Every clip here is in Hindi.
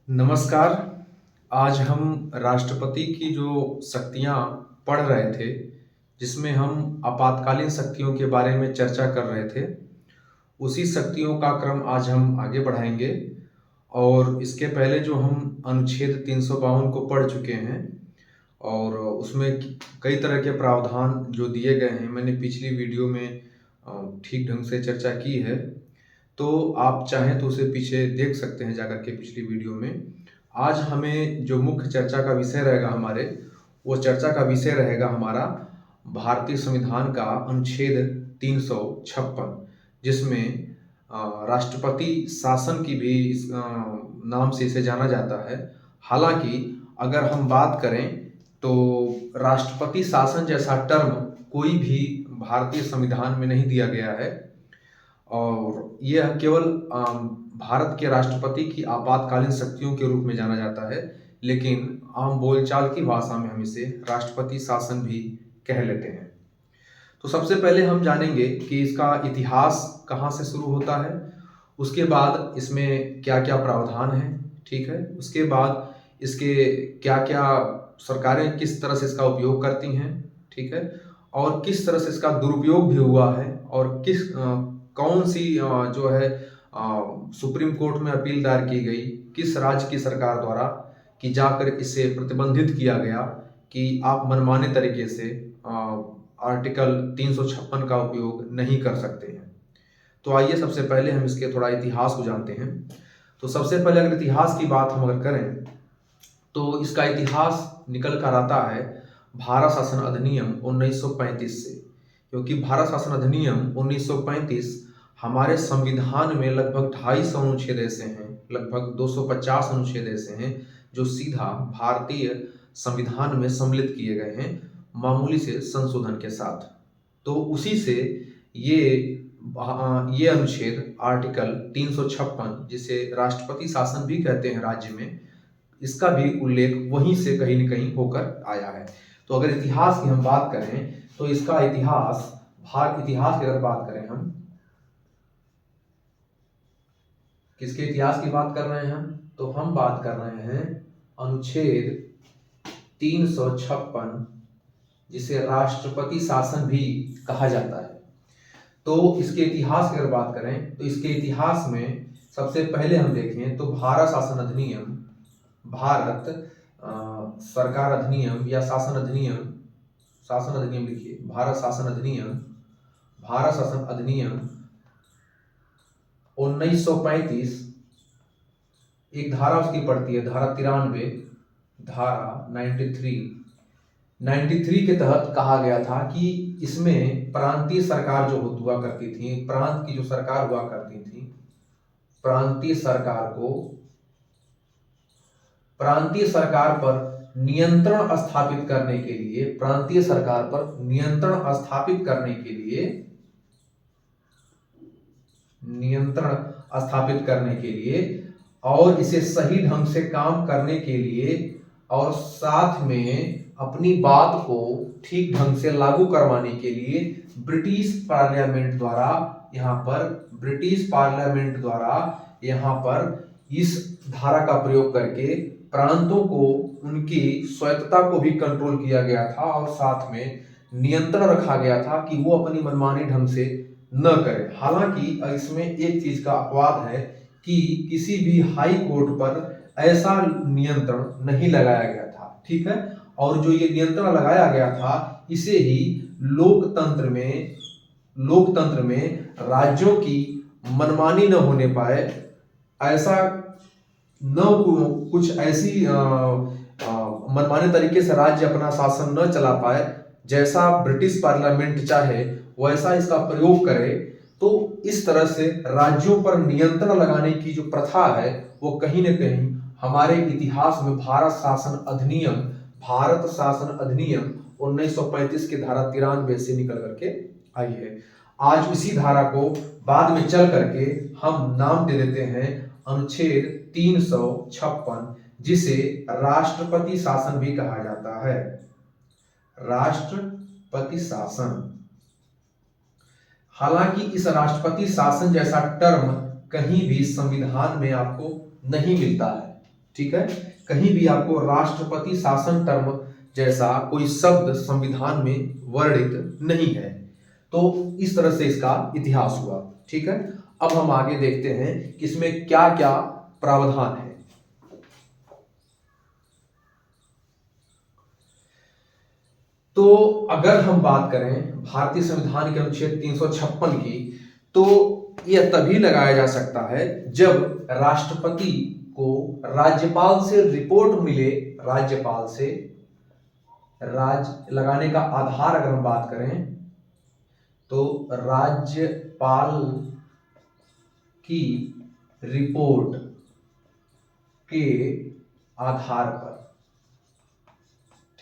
नमस्कार। आज हम राष्ट्रपति की जो शक्तियाँ पढ़ रहे थे, जिसमें हम आपातकालीन शक्तियों के बारे में चर्चा कर रहे थे, उसी शक्तियों का क्रम आज हम आगे बढ़ाएँगे। और इसके पहले जो हम अनुच्छेद 352 को पढ़ चुके हैं और उसमें कई तरह के प्रावधान जो दिए गए हैं, मैंने पिछली वीडियो में ठीक ढंग से चर्चा की है। तो आप चाहें तो उसे पीछे देख सकते हैं जाकर के पिछली वीडियो में। आज हमें जो मुख्य चर्चा का विषय रहेगा वो चर्चा का विषय रहेगा हमारा भारतीय संविधान का अनुच्छेद 356, जिसमें राष्ट्रपति शासन की भी इस नाम से इसे जाना जाता है। हालांकि अगर हम बात करें तो राष्ट्रपति शासन जैसा टर्म कोई भी भारतीय संविधान में नहीं दिया गया है और यह केवल भारत के राष्ट्रपति की आपातकालीन शक्तियों के रूप में जाना जाता है, लेकिन आम बोलचाल की भाषा में हम इसे राष्ट्रपति शासन भी कह लेते हैं। तो सबसे पहले हम जानेंगे कि इसका इतिहास कहाँ से शुरू होता है, उसके बाद इसमें क्या क्या प्रावधान है, ठीक है। उसके बाद इसके क्या क्या सरकारें किस तरह से इसका उपयोग करती हैं, ठीक है, और किस तरह से इसका दुरुपयोग भी हुआ है और कौन सी जो है सुप्रीम कोर्ट में अपील दायर की गई, किस राज्य की सरकार द्वारा, कि जाकर इसे प्रतिबंधित किया गया कि आप मनमाने तरीके से आर्टिकल 356 का उपयोग नहीं कर सकते हैं। तो आइए सबसे पहले हम इसके थोड़ा इतिहास को जानते हैं। तो सबसे पहले अगर इतिहास की बात हम अगर करें तो इसका इतिहास निकल कर आता है भारत शासन अधिनियम 1935 से, क्योंकि भारत शासन अधिनियम 1935 हमारे संविधान में लगभग 250 अनुच्छेद ऐसे हैं, लगभग 250 अनुच्छेद ऐसे हैं जो सीधा भारतीय संविधान में सम्मिलित किए गए हैं मामूली से संशोधन के साथ। तो उसी से ये अनुच्छेद आर्टिकल 356, जिसे राष्ट्रपति शासन भी कहते हैं राज्य में, इसका भी उल्लेख वहीं से कहीं न कहीं होकर आया है। तो अगर इतिहास की हम बात करें तो इसका इतिहास इतिहास की अगर बात करें, हम किसके इतिहास की बात कर रहे हैं तो हम बात कर रहे हैं अनुच्छेद 356, जिसे राष्ट्रपति शासन भी कहा जाता है। तो इसके इतिहास की अगर बात करें तो इसके इतिहास में सबसे पहले हम देखें तो भारत शासन अधिनियम, भारत सरकार अधिनियम या शासन अधिनियम लिखिए, भारत शासन अधिनियम 1935, एक धारा उसकी पड़ती है धारा 93, धारा 93 के तहत कहा गया था कि इसमें प्रांतीय सरकार जो हुआ करती थी, प्रांत की जो सरकार हुआ करती थी, प्रांतीय सरकार पर नियंत्रण स्थापित करने के लिए, प्रांतीय सरकार पर नियंत्रण स्थापित करने के लिए और इसे सही ढंग से काम करने के लिए और साथ में अपनी बात को ठीक ढंग से लागू करवाने के लिए ब्रिटिश पार्लियामेंट द्वारा यहाँ पर इस धारा का प्रयोग करके प्रांतों को उनकी स्वायत्तता को भी कंट्रोल किया गया था और साथ में नियंत्रण रखा गया था कि वो अपनी मनमानी ढंग से न करें। हालांकि इसमें एक चीज का अपवाद है कि किसी भी हाई कोर्ट पर ऐसा नियंत्रण नहीं लगाया गया था, ठीक है। और जो ये नियंत्रण लगाया गया था, इसे ही लोकतंत्र में राज्यों की मनमानी न होने पाए, ऐसा न कुछ ऐसी मनमाने तरीके से राज्य अपना शासन न चला पाए, जैसा ब्रिटिश पार्लियामेंट चाहे वैसा इसका प्रयोग करे। तो इस तरह से राज्यों पर नियंत्रण लगाने की जो प्रथा है वो कहीं न कहीं हमारे इतिहास में भारत शासन अधिनियम 1935 के धारा 93 से निकल करके आई है। आज उसी धारा को बाद में चल करके हम नाम दे देते हैं अनुच्छेद 356, जिसे राष्ट्रपति शासन भी कहा जाता है, राष्ट्रपति शासन। हालांकि इस राष्ट्रपति शासन जैसा टर्म कहीं भी संविधान में आपको नहीं मिलता है, ठीक है, कहीं भी आपको राष्ट्रपति शासन टर्म जैसा कोई शब्द संविधान में वर्णित नहीं है। तो इस तरह से इसका इतिहास हुआ। ठीक है, अब हम आगे देखते हैं कि इसमें क्या क्या प्रावधान है। तो अगर हम बात करें भारतीय संविधान के अनुच्छेद 356 की, तो यह तभी लगाया जा सकता है जब राष्ट्रपति को राज्यपाल से रिपोर्ट मिले। राज्यपाल से लगाने का आधार अगर हम बात करें तो राज्यपाल की रिपोर्ट के आधार पर,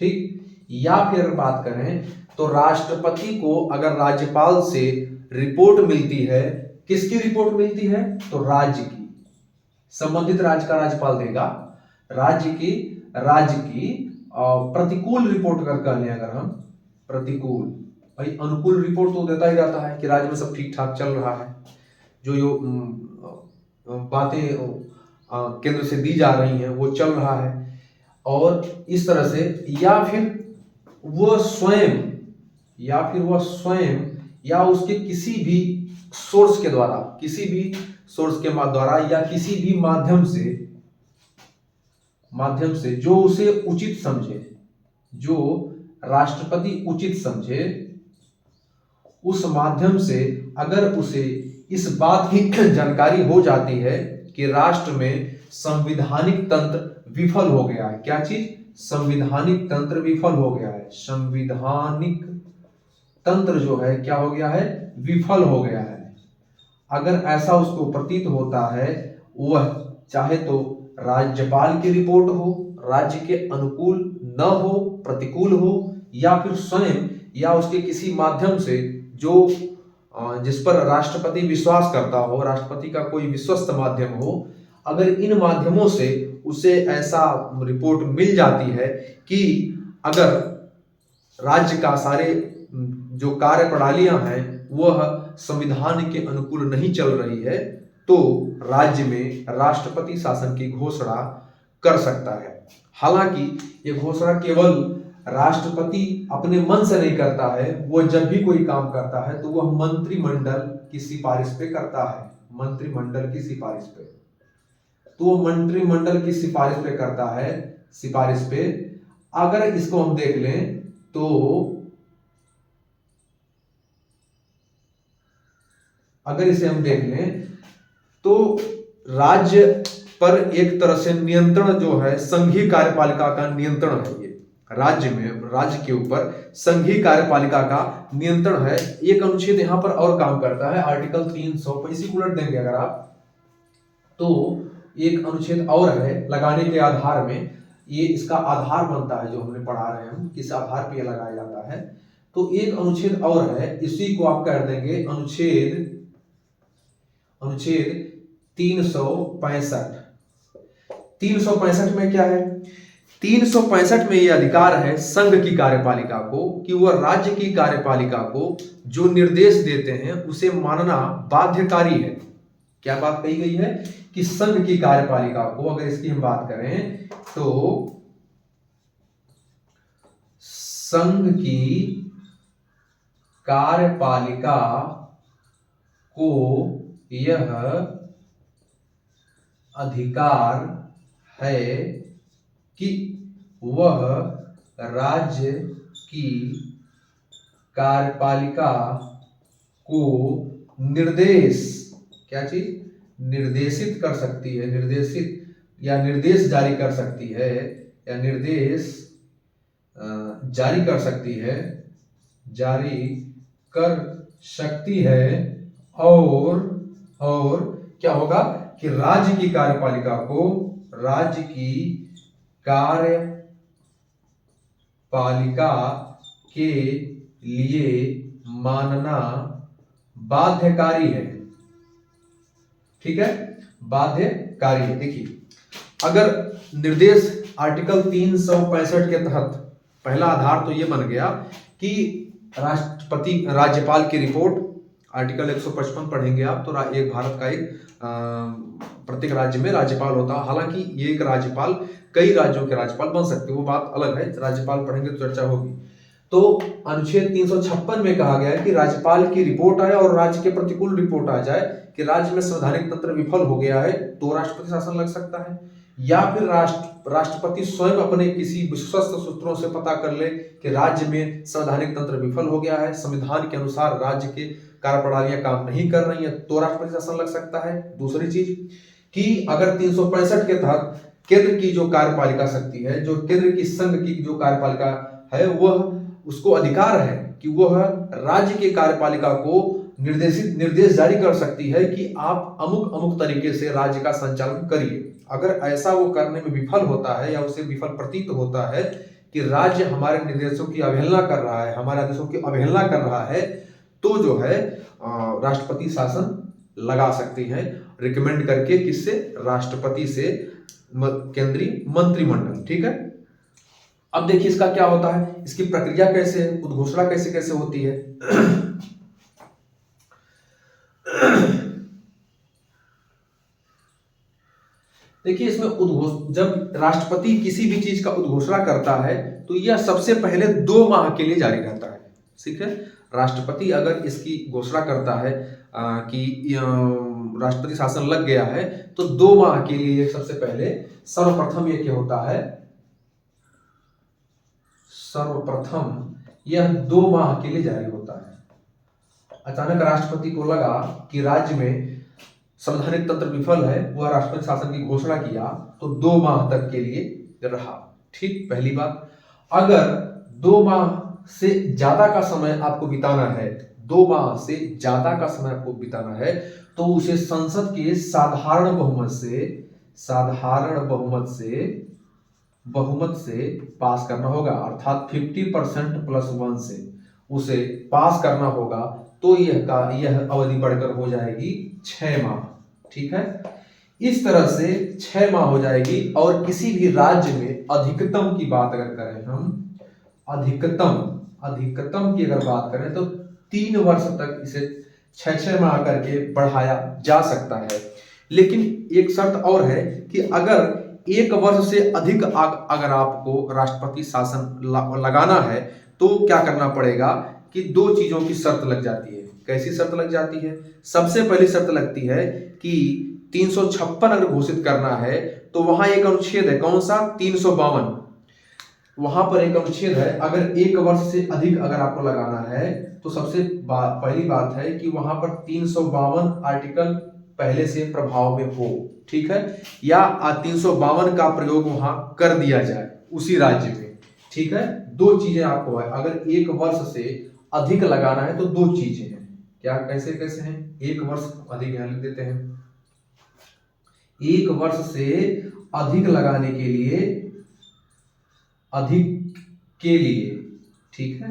ठीक, या फिर बात करें तो राष्ट्रपति को अगर राज्यपाल से रिपोर्ट मिलती है, किसकी रिपोर्ट मिलती है, तो राज्य की, संबंधित राज्य का राज्यपाल देगा, राज्य की प्रतिकूल रिपोर्ट अगर कह लें, अगर हम प्रतिकूल, भाई अनुकूल रिपोर्ट तो देता ही रहता है कि राज्य में सब ठीक ठाक चल रहा है, जो बातें केंद्र से दी जा रही हैं वो चल रहा है, और इस तरह से, या फिर वह स्वयं या उसके किसी भी सोर्स के द्वारा, या किसी भी माध्यम से जो उसे उचित समझे, जो राष्ट्रपति उचित समझे, उस माध्यम से अगर उसे इस बात की जानकारी हो जाती है कि राष्ट्र में संवैधानिक तंत्र विफल हो गया है। क्या चीज? संवैधानिक तंत्र विफल हो गया है। संवैधानिक तंत्र जो है क्या हो गया है? विफल हो गया है। अगर ऐसा उसको प्रतीत होता है, वह चाहे तो राज्यपाल की रिपोर्ट हो, राज्य के अनुकूल न हो, प्रतिकूल हो, या फिर स्वयं या उसके किसी माध्यम से जो जिस पर राष्ट्रपति विश्वास करता हो, राष्ट्रपति का कोई विश्वस्त माध्यम हो, अगर इन माध्यमों से उसे ऐसा रिपोर्ट मिल जाती है कि अगर राज्य का सारे जो कार्य प्रणालियां हैं वह संविधान के अनुकूल नहीं चल रही है, तो राज्य में राष्ट्रपति शासन की घोषणा कर सकता है। हालांकि ये घोषणा केवल राष्ट्रपति अपने मन से नहीं करता है, वह जब भी कोई काम करता है तो वह मंत्रिमंडल की सिफारिश पे करता है। मंत्रिमंडल की सिफारिश पे, तो वो मंत्रिमंडल की सिफारिश पे करता है। सिफारिश पे अगर इसको हम देख लें तो राज्य पर एक तरह से नियंत्रण जो है, संघीय कार्यपालिका का नियंत्रण है। ये राज्य के ऊपर संघीय कार्यपालिका का नियंत्रण है। एक अनुच्छेद यहां पर और काम करता है, आर्टिकल 300, इसी को उलट देंगे अगर आप, तो एक अनुच्छेद और है लगाने के आधार में, ये इसका आधार बनता है जो हमने पढ़ा रहे हैं हम, किस आधार पे लगाया जाता है। तो एक अनुच्छेद और है, इसी को आप कर देंगे अनुच्छेद 365। 365 में क्या है? 365 में ये अधिकार है संघ की कार्यपालिका को कि वह राज्य की कार्यपालिका को जो निर्देश देते हैं उसे मानना बाध्यकारी है। क्या बात कही गई है? कि संघ की कार्यपालिका को, अगर इसकी हम बात करें तो संघ की कार्यपालिका को यह अधिकार है कि वह राज्य की कार्यपालिका को निर्देशित कर सकती है, निर्देश जारी कर सकती है, या निर्देश जारी कर सकती है, और क्या होगा कि राज्य की कार्यपालिका के लिए मानना बाध्यकारी है। ठीक है, बाध्यकारी है। देखिए, अगर निर्देश आर्टिकल 365 के तहत पहला आधार तो ये बन गया कि राज्यपाल की रिपोर्ट, आर्टिकल 155 पढ़ेंगे आप तो एक भारत का एक प्रत्येक राज्य में राज्यपाल होता है। हालांकि ये एक राज्यपाल कई राज्यों के राज्यपाल बन सकते हैं, वो बात अलग है, राज्यपाल पढ़ेंगे तो चर्चा होगी। तो अनुच्छेद 356 में कहा गया है कि राज्यपाल की रिपोर्ट आए और राज्य के प्रतिकूल रिपोर्ट आ जाए कि राज्य में संवैधानिक तंत्र विफल हो गया है, तो राष्ट्रपति शासन लग सकता है, या फिर राष्ट्रपति स्वयं अपने किसी विश्वस्त सूत्रों से पता कर ले कि राज्य में संवैधानिक तंत्र विफल हो गया है, संविधान के अनुसार राज्य के कार्य प्रणालियां काम नहीं कर रही है, तो राष्ट्रपति शासन लग सकता है। दूसरी चीज कि अगर 365 के तहत केंद्र की जो कार्यपालिका शक्ति है, जो केंद्र की संघ की जो कार्यपालिका है, वह उसको अधिकार है कि वह राज्य के कार्यपालिका को निर्देश जारी कर सकती है कि आप अमुक अमुक तरीके से राज्य का संचालन करिए। अगर ऐसा वो करने में विफल होता है या उसे विफल प्रतीत होता है कि राज्य हमारे निर्देशों की अवहेलना कर रहा है, हमारे आदेशों की अवहेलना कर रहा है, तो जो है राष्ट्रपति शासन लगा सकती है, रिकमेंड करके, किससे? राष्ट्रपति से केंद्रीय मंत्रिमंडल। ठीक है, अब देखिए इसका क्या होता है, इसकी प्रक्रिया कैसे है, उद्घोषणा कैसे कैसे होती है। देखिए इसमें जब राष्ट्रपति किसी भी चीज का उद्घोषणा करता है तो यह सबसे पहले 2 माह के लिए जारी रहता है। ठीक है, राष्ट्रपति अगर इसकी घोषणा करता है कि राष्ट्रपति शासन लग गया है, तो 2 माह के लिए सबसे पहले सर्वप्रथम ये क्या होता है, सर्वप्रथम यह 2 माह के लिए जारी होता है। अचानक राष्ट्रपति को लगा कि राज्य में संवैधानिक तंत्र विफल है, वह राष्ट्रपति शासन की घोषणा किया, तो 2 माह तक के लिए रहा। ठीक, पहली बात। अगर 2 माह से ज्यादा का समय आपको बिताना है, 2 माह से ज्यादा का समय आपको बिताना है, तो उसे संसद के साधारण बहुमत से पास करना होगा, अर्थात 50% + 1 से उसे पास करना होगा, तो यह अवधि बढ़कर हो जाएगी 6 माह। ठीक है, इस तरह से 6 माह हो जाएगी। और किसी भी राज्य में अधिकतम की बात अगर करें हम, अधिकतम की अगर बात करें तो 3 वर्ष तक इसे 6 माह करके बढ़ाया जा सकता है। लेकिन एक शर्त और है कि अगर 1 वर्ष से अधिक अगर आपको राष्ट्रपति शासन लगाना है, तो क्या करना पड़ेगा कि 2 चीजों की शर्त लग जाती है। कैसी शर्त लग जाती है? सबसे पहली शर्त लगती है कि 356 अगर घोषित करना है, तो वहां एक अनुच्छेद है, कौन सा? 352। वहां पर एक अनुच्छेद है, अगर 1 वर्ष से अधिक अगर आपको लगाना है, तो सबसे पहली बात है कि वहां पर 352 आर्टिकल पहले से प्रभाव में हो। ठीक है, या 352 का प्रयोग वहां कर दिया जाए उसी राज्य में। ठीक है, 2 चीजें आपको है। अगर 1 वर्ष से अधिक लगाना है तो 2 चीजें हैं। क्या, कैसे कैसे हैं? 1 वर्ष अधिक यहां लिख देते हैं। 1 वर्ष से अधिक लगाने के लिए, ठीक है,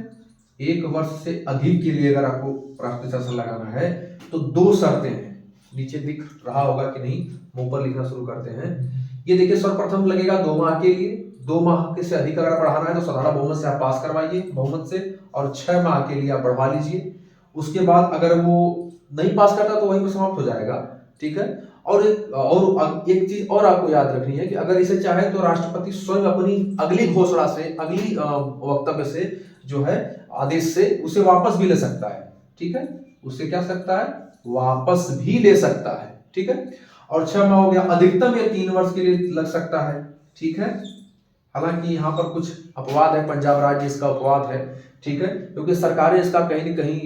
1 वर्ष से अधिक के लिए अगर आपको राष्ट्रपति शासन लगाना है तो 2 शर्तें हैं। नीचे दिख रहा होगा कि नहीं, मुंह पर लिखना शुरू करते हैं। ये देखिए, सर्वप्रथम लगेगा 2 माह के लिए। 2 माह के से अधिक अगर बढ़ाना है तो साधारण बहुमत से आप पास करवाइए, बहुमत से, और 6 माह के लिए आप बढ़वा लीजिए। उसके बाद अगर वो नहीं पास करता तो वहीं पर समाप्त हो जाएगा। ठीक है, और एक चीज और आपको याद रखनी है कि अगर इसे चाहे तो राष्ट्रपति स्वयं अपनी अगली घोषणा से, अगली वक्तव्य से, जो है आदेश से, उसे वापस भी ले सकता है। ठीक है, उससे क्या सकता है? वापस भी ले सकता है। ठीक है, और 6 माह हो गया। अधिकतम ये 3 वर्ष के लिए लग सकता है। ठीक है, हालांकि यहाँ पर कुछ अपवाद है, पंजाब राज्य इसका अपवाद है। ठीक है, क्योंकि सरकारें इसका कहीं न कहीं,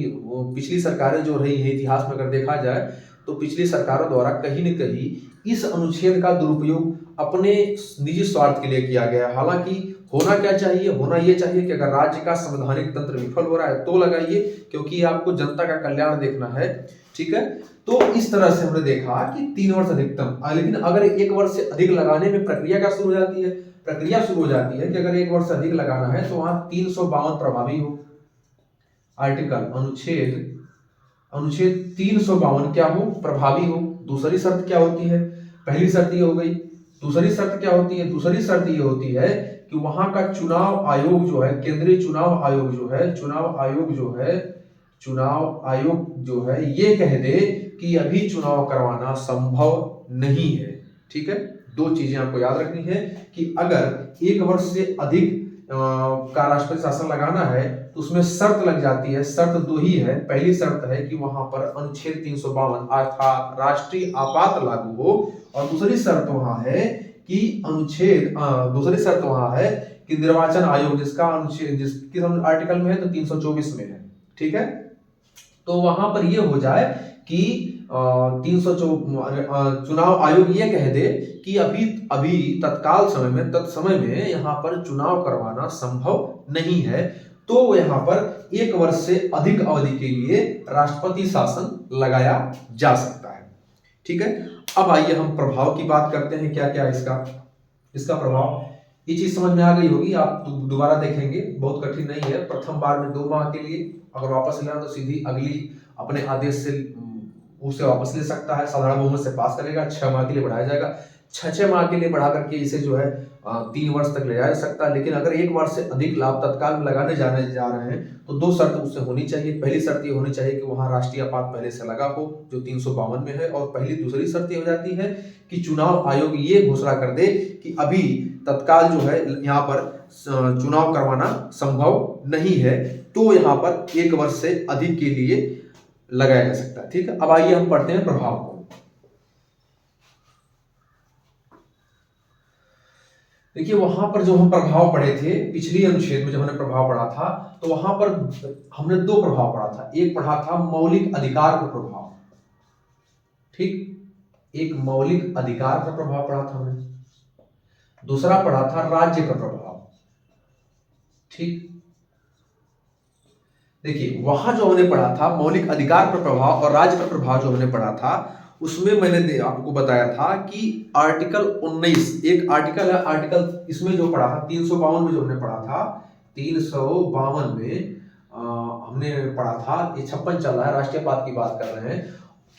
पिछली सरकारें जो रही है इतिहास में अगर देखा जाए, तो पिछली सरकारों द्वारा कहीं न कहीं इस अनुच्छेद का दुरुपयोग अपने निजी स्वार्थ के लिए किया गया। हालांकि होना क्या चाहिए? होना ये चाहिए कि अगर राज्य का संवैधानिक तंत्र विफल हो रहा है तो लगाइए, क्योंकि आपको जनता का कल्याण देखना है। ठीक है, तो इस तरह से हमने देखा कि 3 वर्ष अधिकतम। लेकिन अगर 1 वर्ष से अधिक लगाने में प्रक्रिया क्या शुरू हो जाती है? प्रक्रिया शुरू हो जाती है कि अगर 1 वर्ष से अधिक लगाना है तो वहां 352 प्रभावी हो, आर्टिकल अनुच्छेद 352 क्या हो? प्रभावी हो। दूसरी शर्त क्या होती है? पहली शर्त ये हो गई। दूसरी शर्त क्या होती है? दूसरी शर्त ये होती है कि वहां का चुनाव आयोग जो है, केंद्रीय चुनाव आयोग जो है, ये कह दे कि अभी चुनाव करवाना संभव नहीं है। ठीक है, दो चीजें आपको याद रखनी है कि अगर 1 वर्ष से अधिक का राष्ट्रपति शासन लगाना है तो उसमें शर्त लग जाती है। शर्त दो ही है। पहली शर्त है कि वहां पर अनुच्छेद 352 अर्थात राष्ट्रीय आपात लागू हो, और दूसरी शर्त वहां है कि दूसरी शर्त वहां है कि निर्वाचन आयोग जिसका अनुच्छेद किस आर्टिकल में है तो 324 में है। ठीक है, तो वहां पर यह हो जाए कि 300 चुनाव आयोग ये कह दे कि अभी अभी तत्काल समय में तत्समय में यहाँ पर चुनाव करवाना संभव नहीं है, तो यहाँ पर 1 वर्ष से अधिक अवधि के लिए राष्ट्रपति शासन लगाया जा सकता है। ठीक है, अब आइए हम प्रभाव की बात करते हैं। क्या क्या इसका प्रभाव, ये चीज समझ में आ गई होगी। आप दोबारा देखेंगे, बहुत कठिन नहीं है। प्रथम बार में 2 माह के लिए अगर वापस लेना तो सीधी अगली अपने आदेश से उसे वापस ले सकता है, साधारण बहुमत से पास करेगा। 6 माह के लिए बढ़ाया जाएगा, 6 माह के लिए बढ़ा करके इसे जो है 3 वर्ष तक ले जा सकता है। लेकिन अगर 1 वर्ष से अधिक लाभ तत्काल में लगाने जाने जा रहे हैं तो 2 शर्त उससे होनी चाहिए। पहली शर्त ये होनी चाहिए कि वहां राष्ट्रीय आपात पहले से लगा हो जो 352 में है, और दूसरी शर्त ये हो जाती है कि चुनाव आयोग ये घोषणा कर दे कि अभी तत्काल जो है यहाँ पर चुनाव करवाना संभव नहीं है, तो यहाँ पर 1 वर्ष से अधिक के लिए लगाया जा सकता है। ठीक है, अब आइए हम पढ़ते हैं प्रभाव को। देखिए, वहां पर जो हम प्रभाव पढ़े थे पिछली अनुच्छेद में, जब हमने प्रभाव पढ़ा था तो वहां पर हमने 2 प्रभाव पढ़ा था। एक पढ़ा था मौलिक अधिकार का प्रभाव, ठीक, एक मौलिक अधिकार का प्रभाव पढ़ा था हमने। दूसरा पढ़ा था राज्य का प्रभाव। ठीक, देखिए वहां जो हमने पढ़ा था मौलिक अधिकार पर प्रभाव और राज्य पर प्रभाव जो हमने पढ़ा था, उसमें मैंने आपको बताया था कि आर्टिकल 19 एक आर्टिकल है, आर्टिकल इसमें जो पढ़ा था 352 में जो हमने पढ़ा था, 352 में हमने पढ़ा था, ये 56 चल रहा है, राष्ट्रीय पात की बात कर रहे हैं,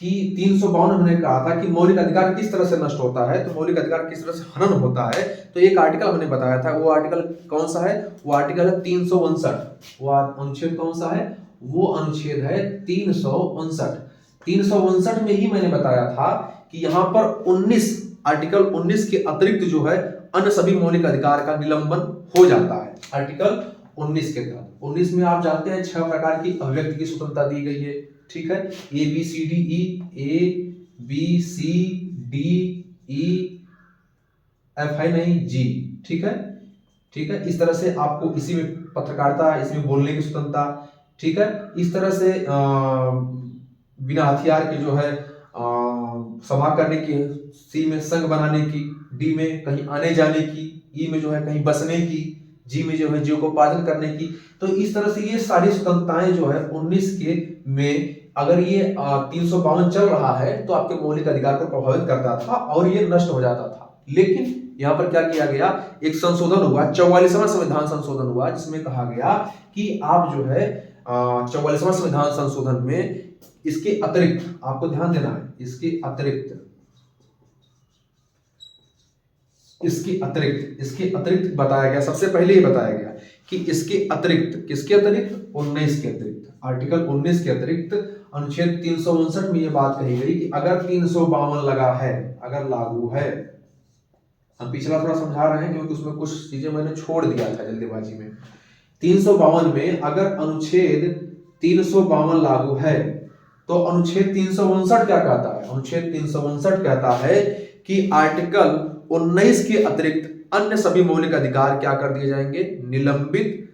कि 352 हमने कहा था कि मौलिक अधिकार किस तरह से नष्ट होता है, तो मौलिक अधिकार किस तरह से हनन होता है। तो एक आर्टिकल हमने बताया था, वो आर्टिकल कौन सा है, वो आर्टिकल है 359। वो अनुच्छेद कौन सा है, वो अनुच्छेद है 359। 359 में ही मैंने बताया था कि यहाँ पर 19 आर्टिकल 19 के अतिरिक्त जो है अन्य सभी मौलिक अधिकार का निलंबन हो जाता है। आर्टिकल 19 के तहत 19 में आप जानते हैं 6 प्रकार की अभिव्यक्ति की स्वतंत्रता दी गई है। ठीक है, A B C D E F है नहीं जी। ठीक है, ठीक है, इस तरह से आपको इसी में पत्रकारिता, इसमें बोलने की स्वतंत्रता, ठीक है, इस तरह से बिना हथियार के जो है सभा करने की, सी में संघ बनाने की, डी में कहीं आने जाने की, ई में जो है कहीं बसने की, जी में जो है जीविकोपार्जन करने की। तो इस तरह से ये सारी स्वतंत्रताएं जो है 19 के में अगर ये 352 चल रहा है तो आपके मौलिक अधिकार को प्रभावित करता था और ये नष्ट हो जाता था। लेकिन यहाँ पर क्या किया गया, एक संशोधन हुआ, 44वां संविधान संशोधन हुआ, जिसमें कहा गया कि आप जो है 44वां संविधान संशोधन में इसके अतिरिक्त आपको ध्यान देना है, इसके अतिरिक्त बताया गया, सबसे पहले ही बताया गया कि इसके अतिरिक्त, किसके अतिरिक्त, 19 के अतिरिक्त, आर्टिकल 19 के अतिरिक्त अनुच्छेद 359 में यह बात कही गई कि अगर 352 लगा है, अगर लागू है, हम पिछला थोड़ा समझा रहे हैं क्योंकि उसमें कुछ चीजें मैंने छोड़ दिया था जल्दीबाजी में। 352 में अगर अनुच्छेद 352 लागू है तो अनुच्छेद 359 क्या कहता है, अनुच्छेद 359 कहता है कि आर्टिकल 19 के अतिरिक्त अन्य सभी मौलिक अधिकार क्या कर दिए जाएंगे, निलंबित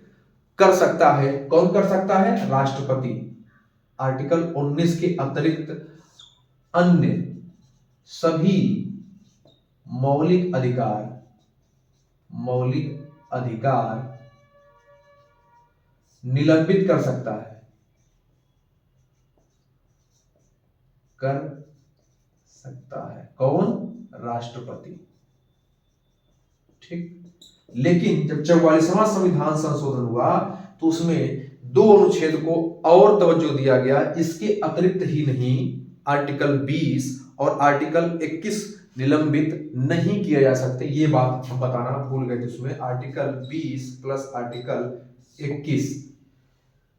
कर सकता है। कौन कर सकता है, राष्ट्रपति। आर्टिकल 19 के अतिरिक्त अन्य सभी मौलिक अधिकार निलंबित कर सकता है, कौन, राष्ट्रपति। ठीक, लेकिन जब 44वां संविधान संशोधन हुआ तो उसमें 2 अनुच्छेद को और तवज्जो दिया गया, इसके अतिरिक्त ही नहीं, आर्टिकल 20 और आर्टिकल 21 निलंबित नहीं किया जा सकते। ये बात हम बताना भूल गए थे उसमें, आर्टिकल 20 प्लस आर्टिकल 21,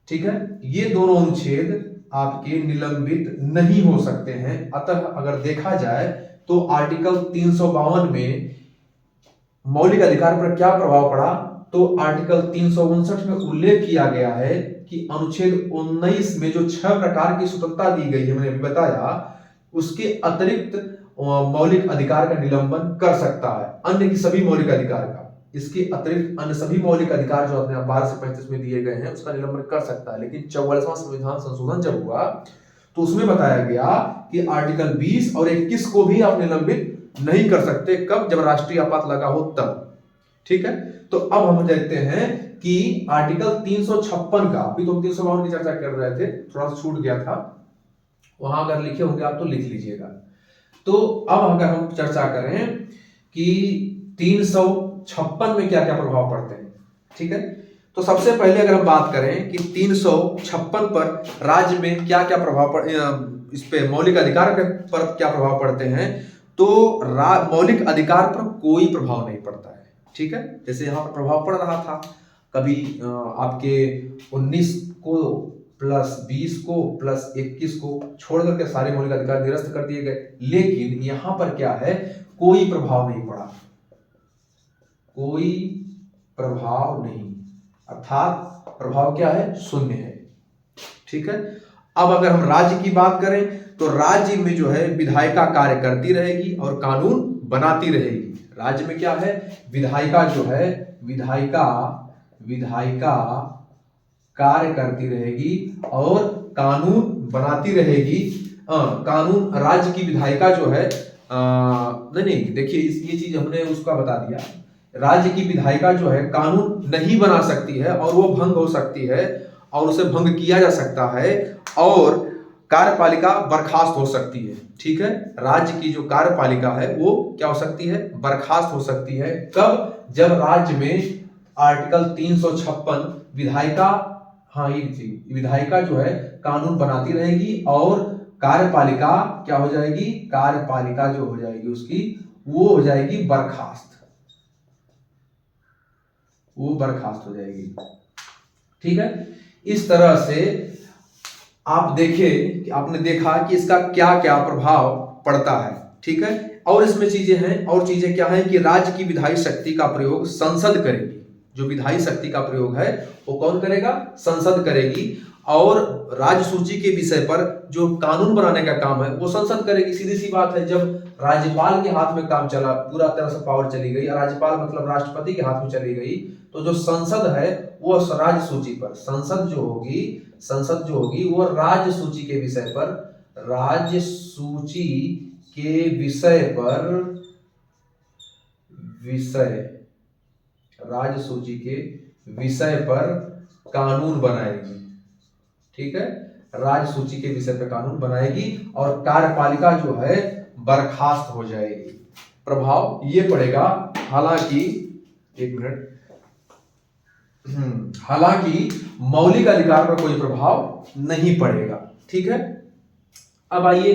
ठीक है, ये दोनों अनुच्छेद आपके निलंबित नहीं हो सकते हैं। अतः अगर देखा जाए तो आर्टिकल 352 में मौलिक अधिकार पर क्या प्रभाव पड़ा, तो आर्टिकल 359 में उल्लेख किया गया है कि अनुच्छेद 19 में जो 6 प्रकार की स्वतंत्रता दी गई है, मैंने अभी बताया, उसके अतिरिक्त मौलिक अधिकार का निलंबन कर सकता है, अन्य की सभी मौलिक अधिकार का, इसके अतिरिक्त अन्य सभी मौलिक अधिकार जो अपने 12 से 35 में दिए गए हैं उसका निलंबन कर सकता है। लेकिन 44वां संविधान संशोधन जब हुआ तो उसमें बताया गया कि आर्टिकल 20 और 21 को भी आप निलंबित नहीं कर सकते, कब, जब राष्ट्रीय आपात लगा हो तब। ठीक है, तो अब हम देखते हैं कि आर्टिकल 356 का, अभी तो हम 352 की चर्चा कर रहे थे, थोड़ा सा छूट गया था, वहां अगर लिखे होंगे आप तो लिख लीजिएगा। तो अब अगर हम चर्चा करें कि 356 में क्या क्या प्रभाव पड़ते हैं, ठीक है, तो सबसे पहले अगर हम बात करें कि 356 पर राज्य में क्या क्या प्रभाव इस पे मौलिक अधिकार पर क्या प्रभाव पड़ते हैं, तो मौलिक अधिकार पर कोई प्रभाव नहीं पड़ता है। ठीक है, जैसे यहाँ पर प्रभाव पड़ रहा था, कभी आपके 19 को प्लस 20 को प्लस 21 को छोड़ करके सारे मौलिक अधिकार निरस्त कर दिए गए, लेकिन यहां पर क्या है, कोई प्रभाव नहीं पड़ा, कोई प्रभाव नहीं, अर्थात प्रभाव क्या है, शून्य है। ठीक है, अब अगर हम राज्य की बात करें तो राज्य में जो है विधायिका कार्य करती रहेगी और कानून बनाती रहेगी। राज्य में क्या है, विधायिका जो है, विधायिका कार्य करती रहेगी और कानून बनाती रहेगी। कानून, राज्य की विधायिका जो है, नहीं देखिए, ये चीज हमने उसका बता दिया, राज्य की विधायिका जो है कानून नहीं बना सकती है और वो भंग हो सकती है और उसे भंग किया जा सकता है और कार्यपालिका बर्खास्त हो सकती है। ठीक है, राज्य की जो कार्यपालिका है वो क्या हो सकती है, बर्खास्त हो सकती है, कब, जब राज्य में आर्टिकल 356 विधायिका, हाँ ये थी, विधायिका जो है कानून बनाती रहेगी और कार्यपालिका क्या हो जाएगी, कार्यपालिका जो हो जाएगी उसकी, वो हो जाएगी बर्खास्त, वो बर्खास्त हो जाएगी। ठीक है, इस तरह से आप देखें कि आपने देखा कि इसका क्या क्या प्रभाव पड़ता है। ठीक है, और इसमें चीजें हैं, और चीजें क्या है कि राज्य की विधायी शक्ति का प्रयोग संसद करेगी, जो विधायी शक्ति का प्रयोग है वो कौन करेगा, संसद करेगी, और राज्य सूची के विषय पर जो कानून बनाने का काम है वो संसद करेगी। सीधी सी बात है, जब राज्यपाल के हाथ में काम चला, पूरा तरह से पावर चली गई, राज्यपाल मतलब राष्ट्रपति के हाथ में चली गई, तो जो संसद है वो राज्य सूची पर, संसद जो होगी वो राज्य सूची के विषय पर, राज्य सूची के राज्य सूची के विषय पर कानून बनाएगी। ठीक है, राज्य सूची के विषय पर कानून बनाएगी और कार्यपालिका जो है बर्खास्त हो जाएगी। प्रभाव ये पड़ेगा, हालांकि एक मिनट, हालांकि मौलिक अधिकार पर कोई प्रभाव नहीं पड़ेगा। ठीक है, अब आइए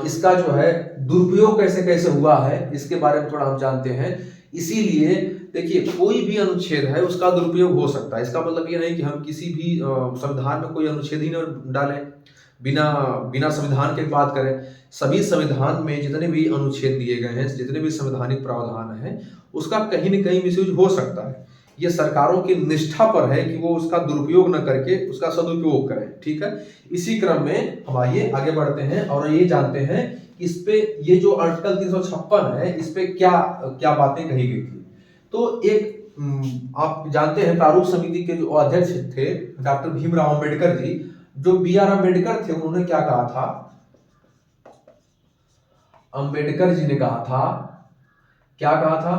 इसका जो है दुरुपयोग कैसे कैसे हुआ है इसके बारे में थोड़ा हम जानते हैं। इसीलिए देखिए, कोई भी अनुच्छेद है उसका दुरुपयोग हो सकता है, इसका मतलब ये नहीं कि हम किसी भी संविधान में कोई अनुच्छेद ही न डालें, बिना संविधान के बात करें। सभी संविधान में जितने भी अनुच्छेद दिए गए हैं, जितने भी संवैधानिक प्रावधान हैं, उसका कहीं न कहीं मिसयूज हो सकता है। ये सरकारों की निष्ठा पर है कि वो उसका दुरुपयोग न करके उसका सदुपयोग करें। ठीक है, इसी क्रम में हम आइए आगे बढ़ते हैं और ये जानते हैं इस पे, ये जो आर्टिकल 356 है, इस पे क्या क्या बातें कही गई थी। तो एक आप जानते हैं प्रारूप समिति के जो अध्यक्ष थे डॉक्टर भीमराव अंबेडकर जी, जो BR अम्बेडकर थे, उन्होंने क्या कहा था, अंबेडकर जी ने कहा था, क्या कहा था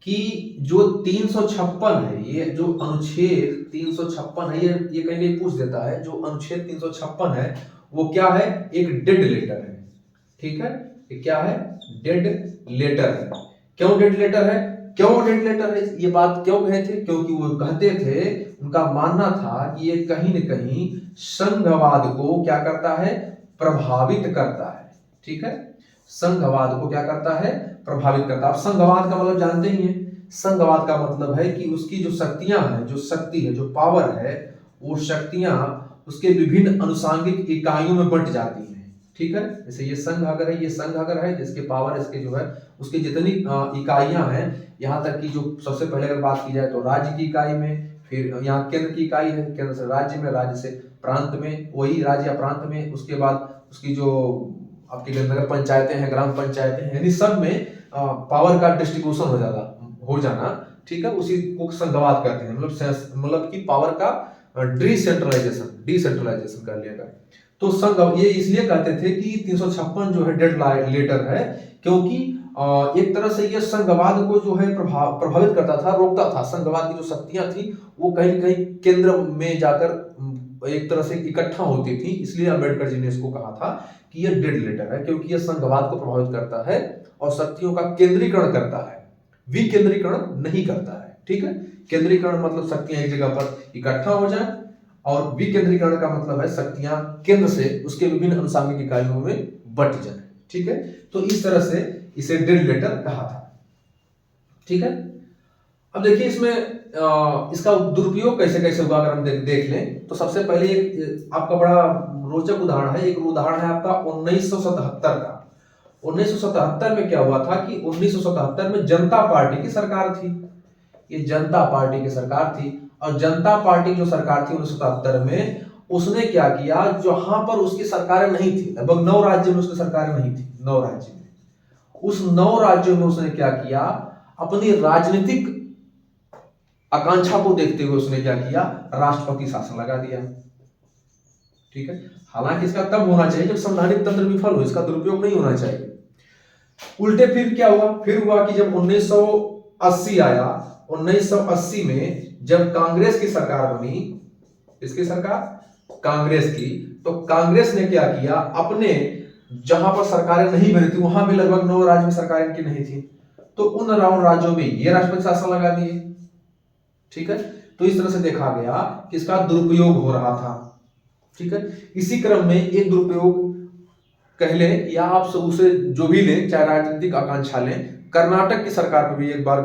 कि जो 356 है, ये जो अनुच्छेद 356 है, ये कहीं कहीं पूछ देता है, जो अनुच्छेद 356 है वो क्या है, एक डेड लेटर है। ठीक है, ये क्या है, डेड लेटर है। क्यों डेड लेटर है, क्यों डेड लेटर है, ये बात क्यों कहे थे, क्योंकि वो कहते थे, उनका मानना था कि ये कहीं न कहीं संघवाद को क्या करता है, प्रभावित करता है। ठीक है, संघवाद को क्या करता है, प्रभावित करता है। आप संघवाद का मतलब जानते ही हैं, संघवाद का मतलब है कि उसकी जो शक्तियां हैं, जो शक्ति है, जो पावर है, वो शक्तियां उसके विभिन्न अनुसांगिक इकाइयों में बंट जाती हैं। ठीक है। जैसे ये संघ अगर है, ये संघ अगर है, जिसके पावर इसके जो है उसकी जितनी इकाइयां हैं, यहाँ तक कि जो सबसे पहले अगर बात की जाए तो राज्य की इकाई में, फिर यहाँ केंद्र की इकाई है, केंद्र से राज्य में, राज्य से प्रांत में, वही राज्य या प्रांत में, उसके बाद उसकी जो आपकी नगर पंचायतें हैं, ग्राम पंचायतें हैं, यानी सब में पावर का डिस्ट्रीब्यूशन हो जाना, ठीक है, उसी को संघवाद कहते हैं। मतलब कि पावर का डिसेंट्रलाइजेशन कर लिया गया। तो संघ ये इसलिए कहते थे कि 356 जो है डेड लेटर है, क्योंकि एक तरह से ये संघवाद को जो है प्रभावित करता था, रोकता था। संघवाद की जो शक्तियां थी वो कहीं न कहीं केंद्र में जाकर एक तरह से इकट्ठा होती थी, इसलिए अम्बेडकर जी ने इसको कहा था कि ये डेड लेटर है, क्योंकि ये संघवाद को प्रभावित करता है और शक्तियों का केंद्रीकरण करता है, विकेंद्रीकरण नहीं करता है। ठीक है, केंद्रीकरण मतलब शक्तियां एक जगह पर इकट्ठा हो जाए, और विकेंद्रीकरण का मतलब है शक्तियां केंद्र से उसके विभिन्न अनुसांगिक इकाइयों में बट जाए। ठीक है, तो इस तरह से इसे डेड लेटर कहा था। ठीक है, अब देखिए इसमें इसका दुरुपयोग कैसे कैसे हुआ, अगर हम देख लें तो सबसे पहले आपका बड़ा रोचक उदाहरण है। एक उदाहरण है आपका 1977 का। 1977 में क्या हुआ था कि 1977 में जनता पार्टी की सरकार थी। ये जनता पार्टी की सरकार थी, और जनता पार्टी जो सरकार थी 1977 में, उसने क्या किया, जहां पर उसकी सरकारें नहीं थी, लगभग 9 राज्यों में उसकी सरकारें नहीं थी, 9 राज्यों में, उस 9 राज्यों में उसने क्या किया, अपनी राजनीतिक आकांक्षा को देखते हुए उसने क्या किया, राष्ट्रपति शासन लगा दिया। ठीक है, हालांकि इसका तब होना चाहिए जब संवैधानिक तंत्र विफल हो, इसका दुरुपयोग नहीं होना चाहिए। उल्टे फिर क्या हुआ, फिर हुआ कि जब 1980 आया, 1980 में जब कांग्रेस की सरकार बनी, इसकी सरकार कांग्रेस की, तो कांग्रेस ने क्या किया, अपने जहां पर सरकारें नहीं बनी थी वहां भी लगभग 9 राज्य में सरकारें इनकी नहीं थी, तो उन राज्यों में ये राष्ट्रपति शासन लगा दिए। ठीक है, तो इस तरह से देखा गया कि इसका दुरुपयोग हो रहा था। ठीक है, इसी क्रम में एक दुरुपयोग कह लें या आप उसे जो भी लें, चाहे राजनीतिक आकांक्षा लें, कर्नाटक की सरकार पर भी एक बार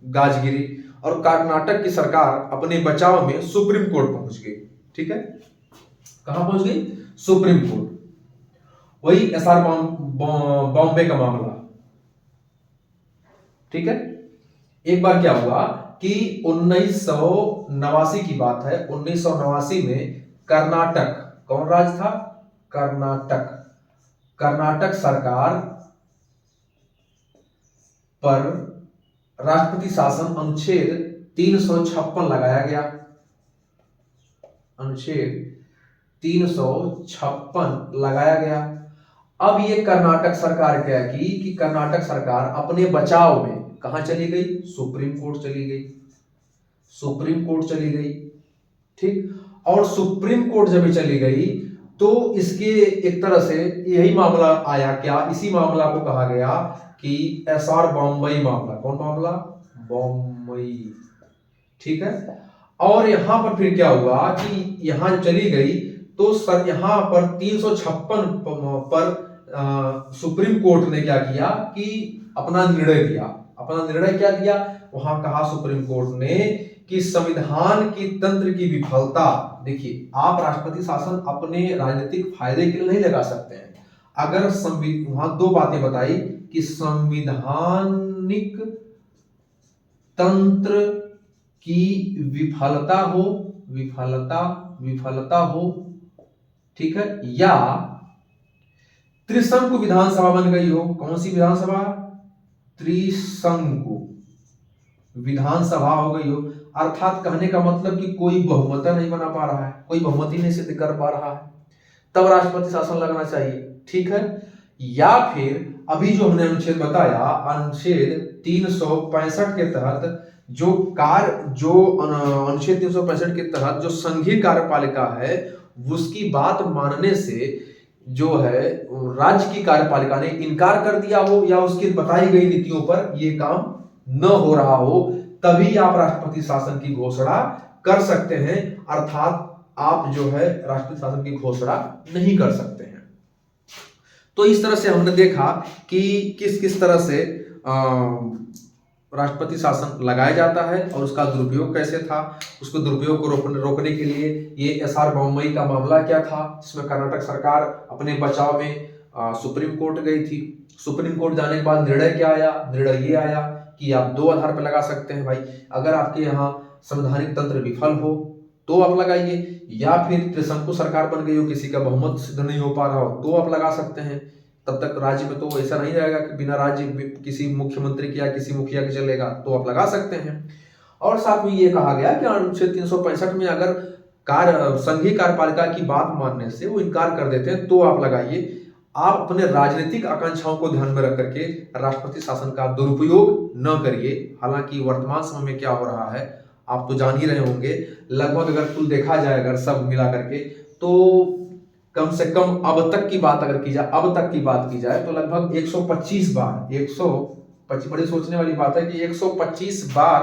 गाज गिरी, और कर्नाटक की सरकार अपने बचाव में सुप्रीम कोर्ट पहुंच गई। ठीक है, कहां पहुंच गई, सुप्रीम कोर्ट। वही एसआर बॉम्बे का मामला। ठीक है, एक बार क्या हुआ कि 1989 की बात है, 1989 में कर्नाटक, कौन राज्य था, कर्नाटक, कर्नाटक सरकार पर राष्ट्रपति शासन अनुच्छेद 356 लगाया गया। अनुच्छेद 356 लगाया गया। अब ये कर्नाटक सरकार क्या की कि कर्नाटक सरकार अपने बचाव में कहां चली गई, सुप्रीम कोर्ट चली गई, सुप्रीम कोर्ट चली गई। ठीक, और सुप्रीम कोर्ट जब चली गई तो इसके एक तरह से यही मामला आया, क्या इसी मामला को कहा गया कि एसआर बॉम्बई मामला। कौन मामला, बॉम्बई। ठीक है, और यहां पर फिर क्या हुआ कि यहां चली गई तो सर यहां पर 356 पर सुप्रीम कोर्ट ने क्या किया कि अपना निर्णय दिया। अपना निर्णय क्या दिया, वहां कहा सुप्रीम कोर्ट ने कि संविधान की तंत्र की विफलता, देखिए आप राष्ट्रपति शासन अपने राजनीतिक फायदे के लिए नहीं लगा सकते हैं। अगर वहां 2 बातें बताई कि संविधानिक तंत्र की विफलता हो, विफलता हो, ठीक है, या त्रिशंकु विधानसभा बन गई हो। कौन सी विधानसभा, त्रिशंकु विधानसभा हो गई हो, अर्थात कहने का मतलब कि कोई बहुमत नहीं बना पा रहा है, कोई बहुमत ही नहीं सिद्ध कर पा रहा है, तब राष्ट्रपति शासन लगना चाहिए। ठीक है, या फिर अभी जो हमने अनुच्छेद बताया, अनुच्छेद 365 के तहत जो अनुच्छेद 365 के तहत जो संघीय कार्यपालिका है उसकी बात मानने से जो है राज्य की कार्यपालिका ने इनकार कर दिया हो, या उसकी बताई गई नीतियों पर यह काम न हो रहा हो, तभी आप राष्ट्रपति शासन की घोषणा कर सकते हैं। अर्थात आप जो है राष्ट्रपति शासन की घोषणा नहीं कर सकते हैं। तो इस तरह से हमने देखा कि किस किस तरह से राष्ट्रपति शासन लगाया जाता है और उसका दुरुपयोग कैसे था, उसको दुरुपयोग को रोकने के लिए ये SR बॉम्बई का मामला क्या था, जिसमें कर्नाटक सरकार अपने बचाव में सुप्रीम कोर्ट गई थी। सुप्रीम कोर्ट जाने के बाद निर्णय क्या आया? निर्णय ये आया कि आप 2 आधार पर लगा सकते हैं भाई। अगर आपके यहाँ संवैधानिक तंत्र विफल हो तो आप लगाइए, या फिर त्रिशंकु सरकार बन गई हो, किसी का बहुमत सिद्ध नहीं हो पा रहा हो तो आप लगा सकते हैं। तब तक राज्य में तो ऐसा नहीं रहेगा कि बिना राज्य किसी मुख्यमंत्री के या किसी मुखिया के चलेगा, तो आप लगा सकते हैं। और साथ में ये कहा गया कि अनुच्छेद 365 में अगर संघीय कार्यपालिका की बात मानने से वो इनकार कर देते हैं तो आप लगाइए। आप अपने राजनीतिक आकांक्षाओं को ध्यान में रख करके राष्ट्रपति शासन का दुरुपयोग न करिए। हालांकि वर्तमान समय में क्या हो रहा है आप तो जान ही रहे होंगे। लगभग अगर कुल देखा जाए, अगर सब मिला करके, तो कम से कम अब तक की बात की जाए तो लगभग 125 बार, 125, बड़ी सोचने वाली बात है कि 125 बार,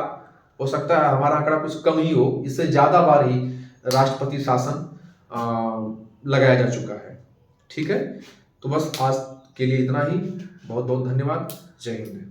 हो सकता है हमारा आंकड़ा कुछ कम ही हो, इससे ज्यादा बार ही राष्ट्रपति शासन लगाया जा चुका है। ठीक है, तो बस आज के लिए इतना ही। बहुत बहुत धन्यवाद। जय हिंद।